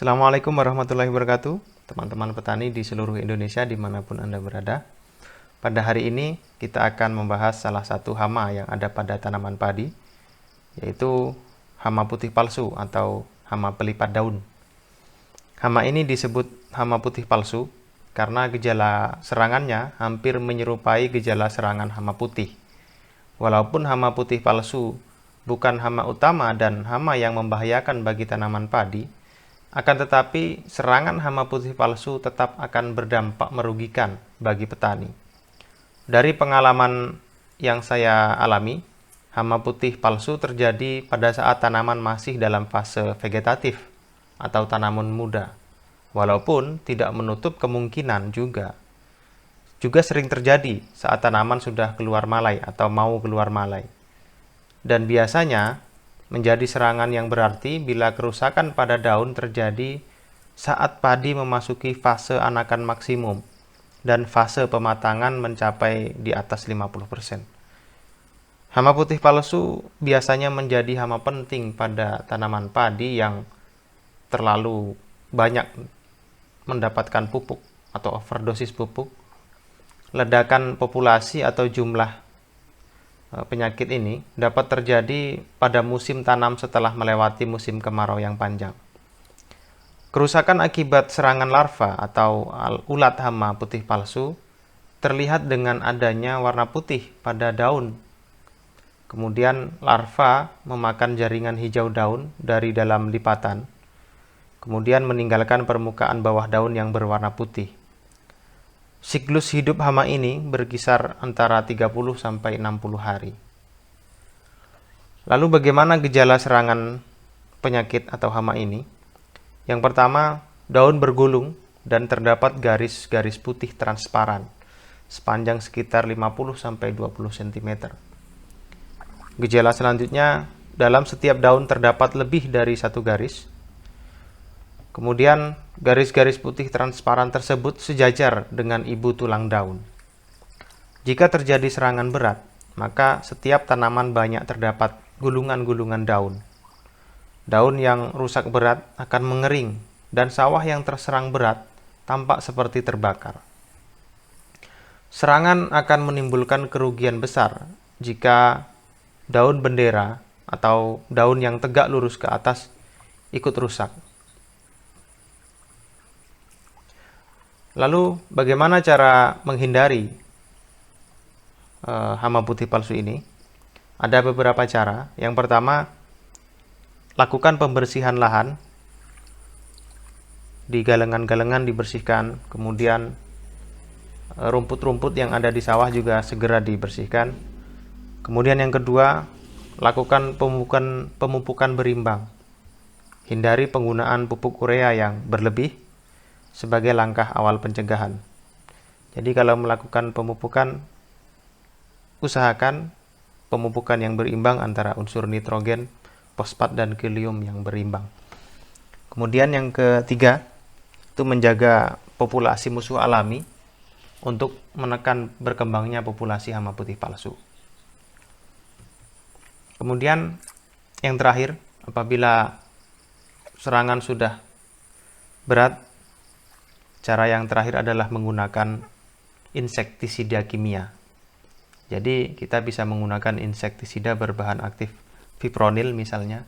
Assalamualaikum warahmatullahi wabarakatuh, teman-teman petani di seluruh Indonesia dimanapun Anda berada. Pada hari ini kita akan membahas salah satu hama yang ada pada tanaman padi, yaitu hama putih palsu atau hama pelipat daun. Hama ini disebut hama putih palsu karena gejala serangannya hampir menyerupai gejala serangan hama putih. Walaupun hama putih palsu bukan hama utama dan hama yang membahayakan bagi tanaman padi, akan tetapi serangan hama putih palsu tetap akan berdampak merugikan bagi petani. Dari pengalaman yang saya alami, hama putih palsu terjadi pada saat tanaman masih dalam fase vegetatif atau tanaman muda. Walaupun tidak menutup kemungkinan juga sering terjadi saat tanaman sudah keluar malai atau mau keluar malai. Dan biasanya menjadi serangan yang berarti bila kerusakan pada daun terjadi saat padi memasuki fase anakan maksimum dan fase pematangan mencapai di atas 50%. Hama putih palsu biasanya menjadi hama penting pada tanaman padi yang terlalu banyak mendapatkan pupuk atau overdosis pupuk. Ledakan populasi atau jumlah penyakit ini dapat terjadi pada musim tanam setelah melewati musim kemarau yang panjang. Kerusakan akibat serangan larva atau ulat hama putih palsu terlihat dengan adanya warna putih pada daun. Kemudian larva memakan jaringan hijau daun dari dalam lipatan, kemudian meninggalkan permukaan bawah daun yang berwarna putih. Siklus hidup hama ini berkisar antara 30 sampai 60 hari. Lalu bagaimana gejala serangan penyakit atau hama ini? Yang pertama, daun bergulung dan terdapat garis-garis putih transparan sepanjang sekitar 50 sampai 20 cm. Gejala selanjutnya, dalam setiap daun terdapat lebih dari satu garis. Kemudian garis-garis putih transparan tersebut sejajar dengan ibu tulang daun. Jika terjadi serangan berat, maka setiap tanaman banyak terdapat gulungan-gulungan daun. Daun yang rusak berat akan mengering dan sawah yang terserang berat tampak seperti terbakar. Serangan akan menimbulkan kerugian besar jika daun bendera atau daun yang tegak lurus ke atas ikut rusak. Lalu bagaimana cara menghindari hama putih palsu ini? Ada beberapa cara. Yang pertama, lakukan pembersihan lahan. Di galengan-galengan dibersihkan, kemudian rumput-rumput yang ada di sawah juga segera dibersihkan. Kemudian yang kedua, lakukan pemupukan berimbang. Hindari penggunaan pupuk urea yang berlebih sebagai langkah awal pencegahan. Jadi kalau melakukan pemupukan, usahakan pemupukan yang berimbang antara unsur nitrogen, fosfat, dan kalium yang berimbang. Kemudian yang ketiga, itu menjaga populasi musuh alami untuk menekan berkembangnya populasi hama putih palsu. Kemudian yang terakhir, apabila serangan sudah berat, cara yang terakhir adalah menggunakan insektisida kimia. Jadi kita bisa menggunakan insektisida berbahan aktif fipronil misalnya.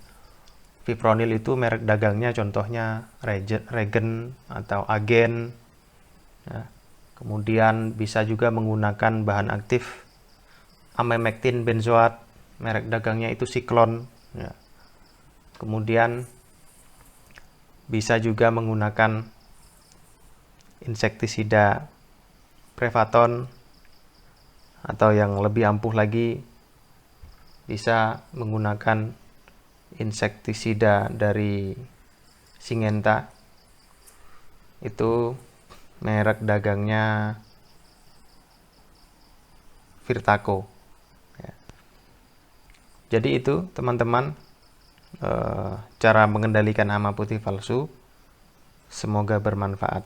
Fipronil itu merek dagangnya contohnya Regen atau Agen. Ya. Kemudian bisa juga menggunakan bahan aktif amemektin benzoat, merek dagangnya itu Siklon. Ya. Kemudian bisa juga menggunakan insektisida Prevaton, atau yang lebih ampuh lagi bisa menggunakan insektisida dari Syngenta, itu merek dagangnya Virtaco. Ya. Jadi itu teman-teman cara mengendalikan hama putih palsu. Semoga bermanfaat.